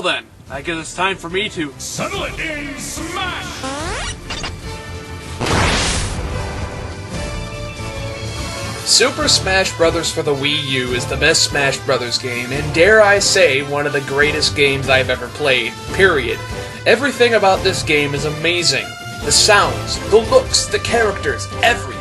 Well then, I guess it's time for me to settle it in Smash! Super Smash Bros. For the Wii U is the best Smash Bros. Game, and dare I say, one of the greatest games I've ever played, period. Everything about this game is amazing. The sounds, the looks, the characters, everything.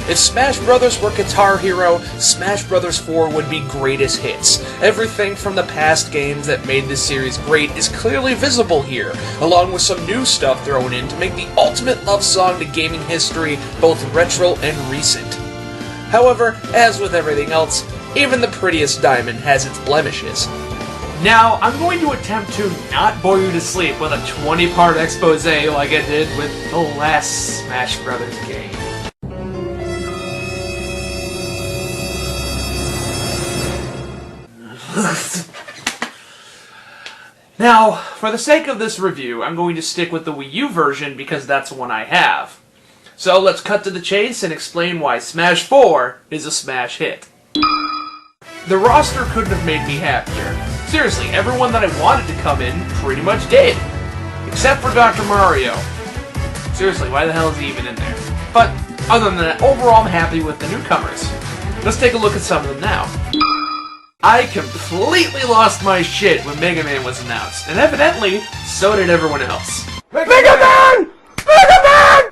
If Smash Bros. Were Guitar Hero, Smash Bros. 4 would be greatest hits. Everything from the past games that made this series great is clearly visible here, along with some new stuff thrown in to make the ultimate love song to gaming history both retro and recent. However, as with everything else, even the prettiest diamond has its blemishes. Now, I'm going to attempt to not bore you to sleep with a 20-part expose like I did with the last Smash Bros. Game. Now, for the sake of this review, I'm going to stick with the Wii U version because that's the one I have. So let's cut to the chase and explain why Smash 4 is a smash hit. The roster couldn't have made me happier. Seriously, everyone that I wanted to come in pretty much did. Except for Dr. Mario. Seriously, why the hell is he even in there? But other than that, overall I'm happy with the newcomers. Let's take a look at some of them now. I completely lost my shit when Mega Man was announced, and evidently, so did everyone else. Mega Man! Mega Man!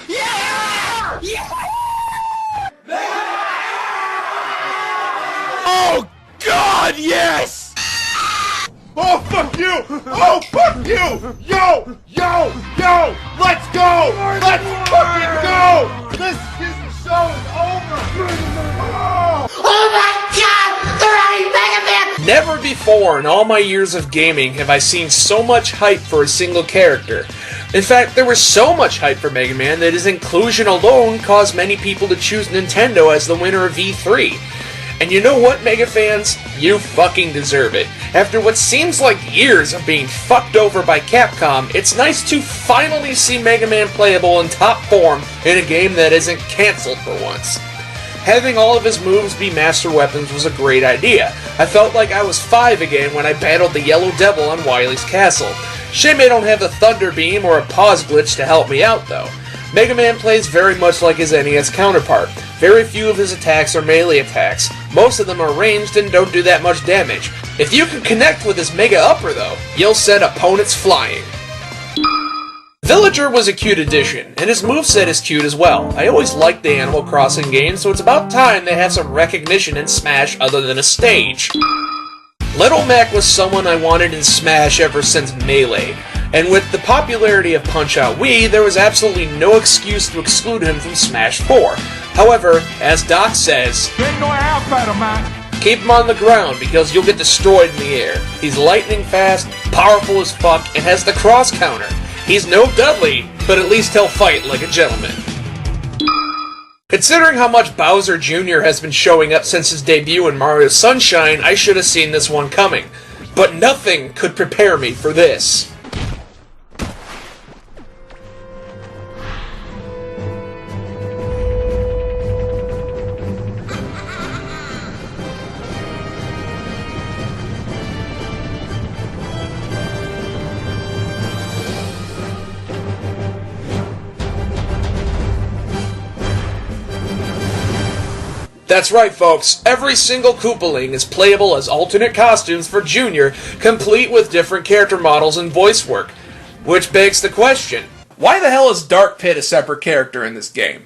Yeah! Yeah! Oh God, yes! Oh fuck you! Oh fuck you! Yo! Yo! Yo! Let's go! Let's fucking go! This show is over! Oh my God! They're adding Mega Man! Never before in all my years of gaming have I seen so much hype for a single character. In fact, there was so much hype for Mega Man that his inclusion alone caused many people to choose Nintendo as the winner of E3. And you know what, Mega fans? You fucking deserve it. After what seems like years of being fucked over by Capcom, it's nice to finally see Mega Man playable in top form in a game that isn't cancelled for once. Having all of his moves be master weapons was a great idea. I felt like I was 5 again when I battled the Yellow Devil on Wily's Castle. Shame I don't have a Thunder Beam or a pause glitch to help me out though. Mega Man plays very much like his NES counterpart. Very few of his attacks are melee attacks. Most of them are ranged and don't do that much damage. If you can connect with his Mega Upper though, you'll send opponents flying. Villager was a cute addition, and his moveset is cute as well. I always liked the Animal Crossing games, so it's about time they had some recognition in Smash other than a stage. Little Mac was someone I wanted in Smash ever since Melee, and with the popularity of Punch-Out Wii, there was absolutely no excuse to exclude him from Smash 4. However, as Doc says, keep him on the ground because you'll get destroyed in the air. He's lightning fast, powerful as fuck, and has the cross counter. He's no Dudley, but at least he'll fight like a gentleman. Considering how much Bowser Jr. has been showing up since his debut in Mario Sunshine, I should have seen this one coming. But nothing could prepare me for this. That's right, folks. Every single Koopaling is playable as alternate costumes for Junior, complete with different character models and voice work. Which begs the question, why the hell is Dark Pit a separate character in this game?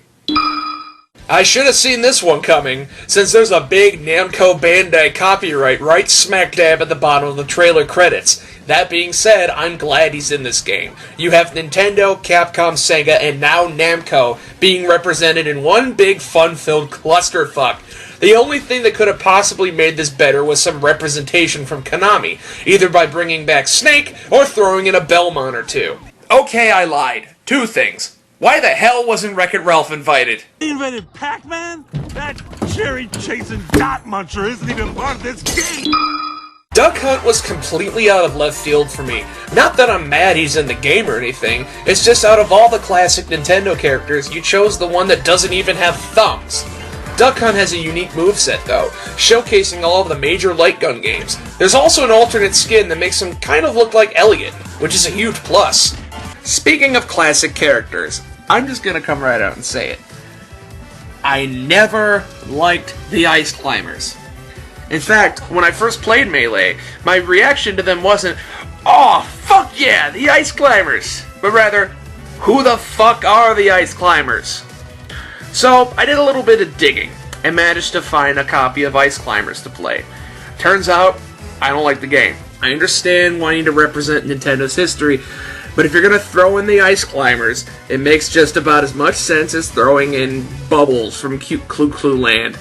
I should have seen this one coming, since there's a big Namco Bandai copyright right smack dab at the bottom of the trailer credits. That being said, I'm glad he's in this game. You have Nintendo, Capcom, Sega, and now Namco being represented in one big fun-filled clusterfuck. The only thing that could have possibly made this better was some representation from Konami, either by bringing back Snake or throwing in a Belmont or two. Okay, I lied. 2 things. Why the hell wasn't Wreck-It Ralph invited? He invented Pac-Man? That cherry-chasing dot muncher isn't even part of this game! Duck Hunt was completely out of left field for me. Not that I'm mad he's in the game or anything, it's just out of all the classic Nintendo characters, you chose the one that doesn't even have thumbs. Duck Hunt has a unique moveset, though, showcasing all of the major light gun games. There's also an alternate skin that makes him kind of look like Elliot, which is a huge plus. Speaking of classic characters, I'm just gonna come right out and say it. I never liked the Ice Climbers. In fact, when I first played Melee, my reaction to them wasn't, "Oh, fuck yeah, the Ice Climbers!" but rather, "Who the fuck are the Ice Climbers?" So, I did a little bit of digging, and managed to find a copy of Ice Climbers to play. Turns out, I don't like the game. I understand wanting to represent Nintendo's history, but if you're gonna throw in the Ice Climbers, it makes just about as much sense as throwing in Bubbles from Cute Clue Clue Land.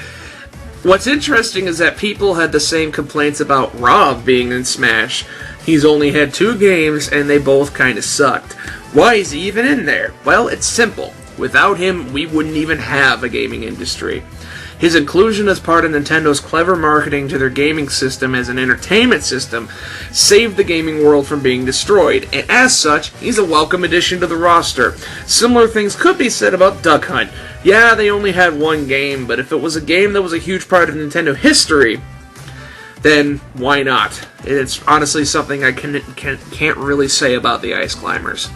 What's interesting is that people had the same complaints about Rob being in Smash. He's only had 2 games, and they both kinda sucked. Why is he even in there? Well, it's simple. Without him, we wouldn't even have a gaming industry. His inclusion as part of Nintendo's clever marketing to their gaming system as an entertainment system saved the gaming world from being destroyed, and as such, he's a welcome addition to the roster. Similar things could be said about Duck Hunt. Yeah, they only had 1 game, but if it was a game that was a huge part of Nintendo history, then why not? It's honestly something I can't really say about the Ice Climbers.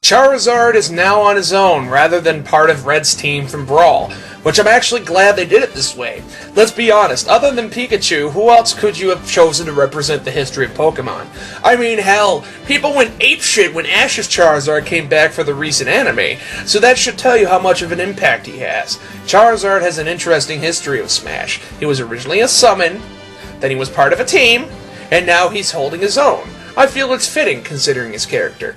Charizard is now on his own, rather than part of Red's team from Brawl, which I'm actually glad they did it this way. Let's be honest, other than Pikachu, who else could you have chosen to represent the history of Pokemon? I mean, hell, people went apeshit when Ash's Charizard came back for the recent anime, so that should tell you how much of an impact he has. Charizard has an interesting history of Smash. He was originally a summon, then he was part of a team, and now he's holding his own. I feel it's fitting, considering his character.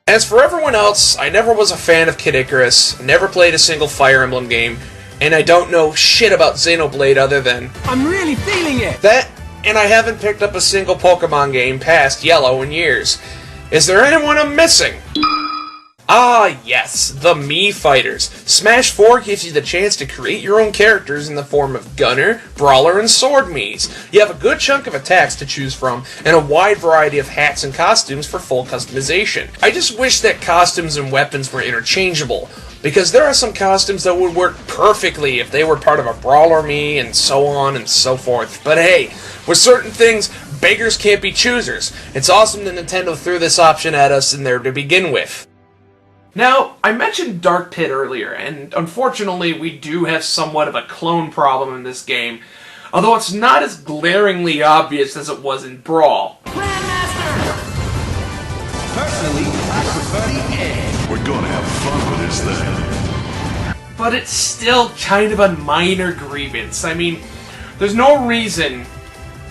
As for everyone else, I never was a fan of Kid Icarus, never played a single Fire Emblem game, and I don't know shit about Xenoblade other than I'm really feeling it! that, and I haven't picked up a single Pokemon game past Yellow in years. Is there anyone I'm missing? Ah, yes, the Mii Fighters. Smash 4 gives you the chance to create your own characters in the form of Gunner, Brawler, and Sword Miis. You have a good chunk of attacks to choose from, and a wide variety of hats and costumes for full customization. I just wish that costumes and weapons were interchangeable, because there are some costumes that would work perfectly if they were part of a Brawler Mii, and so on and so forth. But hey, with certain things, beggars can't be choosers. It's awesome that Nintendo threw this option at us in there to begin with. Now, I mentioned Dark Pit earlier, and unfortunately we do have somewhat of a clone problem in this game, although it's not as glaringly obvious as it was in Brawl. Grandmaster! Personally, I prefer the egg. We're gonna have fun with this thing. But it's still kind of a minor grievance. I mean, there's no reason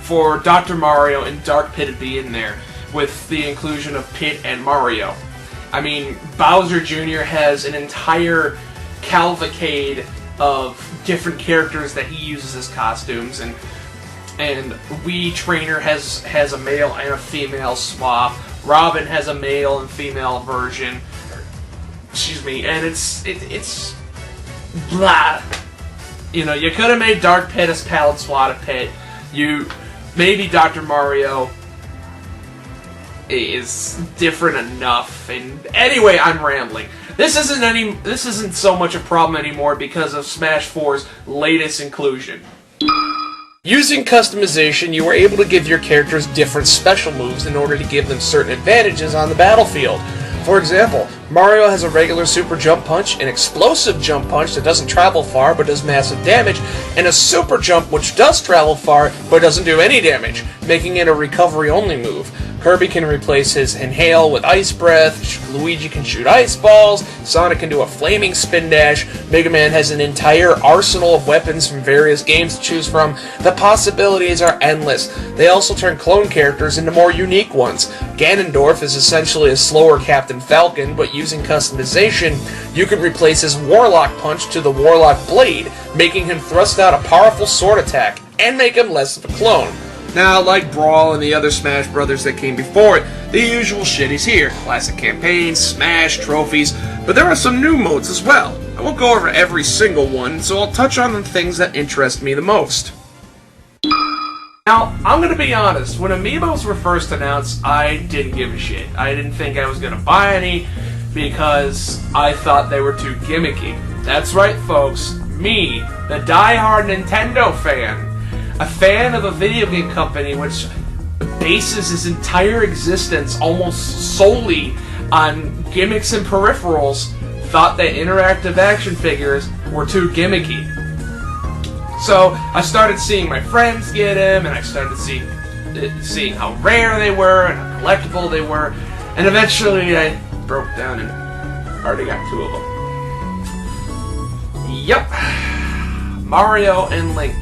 for Dr. Mario and Dark Pit to be in there with the inclusion of Pit and Mario. I mean, Bowser Jr. has an entire cavalcade of different characters that he uses as costumes, and Wii Trainer has a male and a female swap. Robin has a male and female version. Excuse me, and it's blah. You know, you could have made Dark Pit as Palette Swat Pit. Maybe Dr. Mario is different enough, and anyway, I'm rambling. This isn't so much a problem anymore because of Smash 4's latest inclusion. Using customization, you were able to give your characters different special moves in order to give them certain advantages on the battlefield. For example, Mario has a regular super jump punch, an explosive jump punch that doesn't travel far but does massive damage, and a super jump which does travel far but doesn't do any damage, making it a recovery-only move. Kirby can replace his Inhale with Ice Breath, Luigi can shoot ice balls, Sonic can do a flaming spin dash, Mega Man has an entire arsenal of weapons from various games to choose from. The possibilities are endless. They also turn clone characters into more unique ones. Ganondorf is essentially a slower Captain Falcon, but using customization, you can replace his Warlock Punch to the Warlock Blade, making him thrust out a powerful sword attack, and make him less of a clone. Now, like Brawl and the other Smash Brothers that came before it, the usual shit is here. Classic campaigns, Smash, trophies, but there are some new modes as well. I won't go over every single one, so I'll touch on the things that interest me the most. Now, I'm gonna be honest, when Amiibos were first announced, I didn't give a shit. I didn't think I was gonna buy any, because I thought they were too gimmicky. That's right, folks. me, the die-hard Nintendo fan, a fan of a video game company which bases its entire existence almost solely on gimmicks and peripherals, thought that interactive action figures were too gimmicky. So I started seeing my friends get them, and I started seeing how rare they were and how collectible they were, and eventually I broke down and already got 2 of them. Yep, Mario and Link,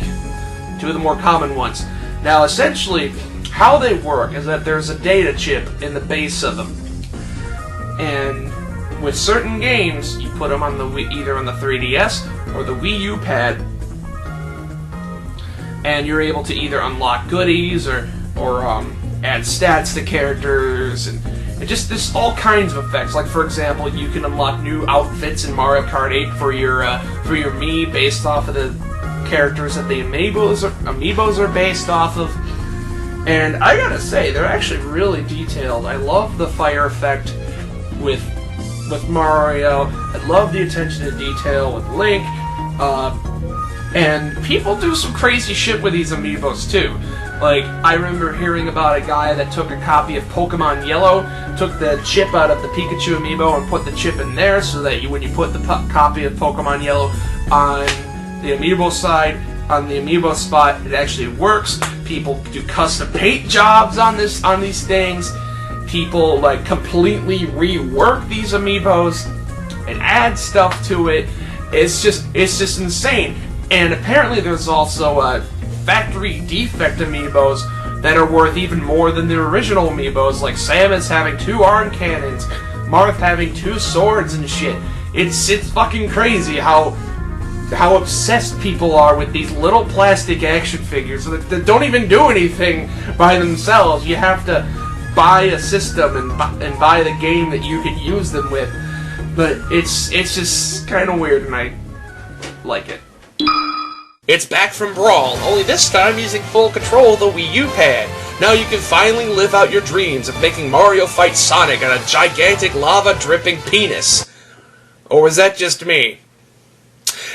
2 of the more common ones. Now essentially, how they work is that there's a data chip in the base of them, and with certain games, you put them on the either on the 3DS or the Wii U pad, and you're able to either unlock goodies or add stats to characters, and just this all kinds of effects. Like for example, you can unlock new outfits in Mario Kart 8 for your Mii based off of the characters that the amiibos are based off of. And I gotta say, they're actually really detailed. I love the fire effect with Mario. I love the attention to detail with Link. And people do some crazy shit with these amiibos too. Like, I remember hearing about a guy that took a copy of Pokemon Yellow, took the chip out of the Pikachu amiibo and put the chip in there so that when you put the copy of Pokemon Yellow on the amiibo side, on the amiibo spot, it actually works. People do custom paint jobs on these things. People like completely rework these amiibos and add stuff to it. It's just insane. And apparently there's also factory defect amiibos that are worth even more than the original amiibos, like Samus having 2 arm cannons, Marth having 2 swords and shit. It's fucking crazy how obsessed people are with these little plastic action figures that don't even do anything by themselves. You have to buy a system and buy the game that you can use them with. But it's just kind of weird, and I like it. It's back from Brawl, only this time using full control of the Wii U pad. Now you can finally live out your dreams of making Mario fight Sonic on a gigantic lava-dripping penis. Or was that just me?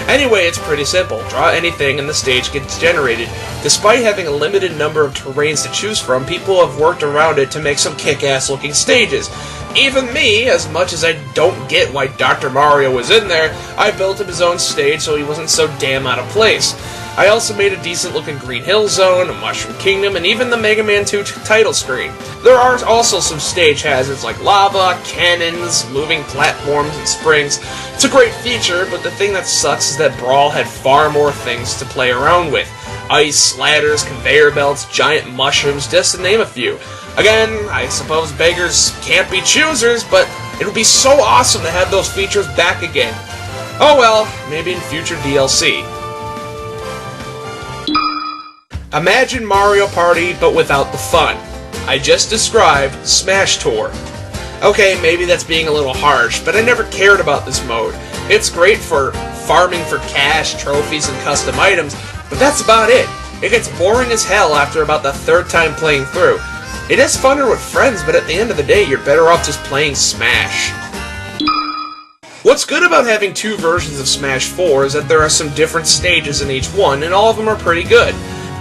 Anyway, it's pretty simple. Draw anything and the stage gets generated. Despite having a limited number of terrains to choose from, people have worked around it to make some kick-ass looking stages. Even me, as much as I don't get why Dr. Mario was in there, I built him his own stage so he wasn't so damn out of place. I also made a decent looking Green Hill Zone, a Mushroom Kingdom, and even the Mega Man 2 title screen. There are also some stage hazards like lava, cannons, moving platforms, and springs. It's a great feature, but the thing that sucks is that Brawl had far more things to play around with. Ice, ladders, conveyor belts, giant mushrooms, just to name a few. Again, I suppose beggars can't be choosers, but it would be so awesome to have those features back again. Oh well, maybe in future DLC. Imagine Mario Party, but without the fun. I just described Smash Tour. Okay, maybe that's being a little harsh, but I never cared about this mode. It's great for farming for cash, trophies, and custom items, but that's about it. It gets boring as hell after about the 3rd time playing through. It is funner with friends, but at the end of the day, you're better off just playing Smash. What's good about having 2 versions of Smash 4 is that there are some different stages in each one, and all of them are pretty good.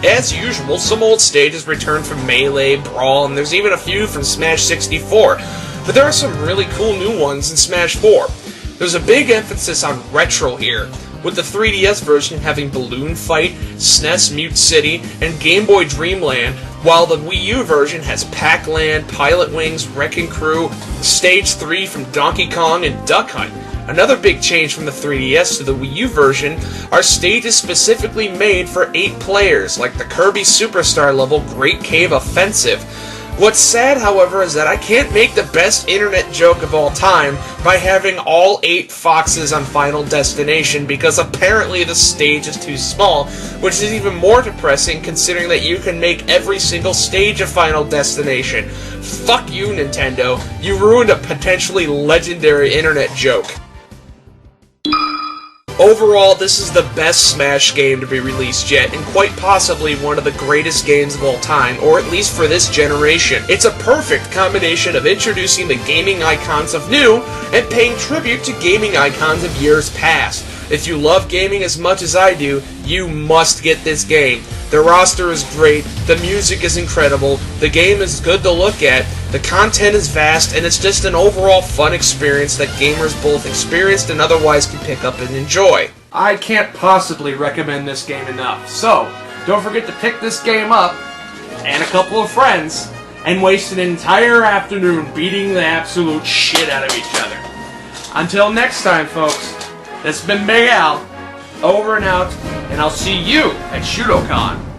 As usual, some old stages return from Melee, Brawl, and there's even a few from Smash 64, but there are some really cool new ones in Smash 4. There's a big emphasis on retro here, with the 3DS version having Balloon Fight, SNES Mute City, and Game Boy Dreamland, while the Wii U version has Pac-Land, Pilot Wings, Wrecking Crew, Stage 3 from Donkey Kong, and Duck Hunt. Another big change from the 3DS to the Wii U version are stages specifically made for 8 players, like the Kirby Superstar level Great Cave Offensive. What's sad, however, is that I can't make the best internet joke of all time by having all 8 foxes on Final Destination because apparently the stage is too small, which is even more depressing considering that you can make every single stage a Final Destination. Fuck you, Nintendo. You ruined a potentially legendary internet joke. Overall, this is the best Smash game to be released yet, and quite possibly one of the greatest games of all time, or at least for this generation. It's a perfect combination of introducing the gaming icons of new, and paying tribute to gaming icons of years past. If you love gaming as much as I do, you must get this game. The roster is great, the music is incredible, the game is good to look at, the content is vast, and it's just an overall fun experience that gamers both experienced and otherwise can pick up and enjoy. I can't possibly recommend this game enough. So, don't forget to pick this game up, and a couple of friends, and waste an entire afternoon beating the absolute shit out of each other. Until next time, folks, this has been BigAl, over and out, and I'll see you at Shudokan.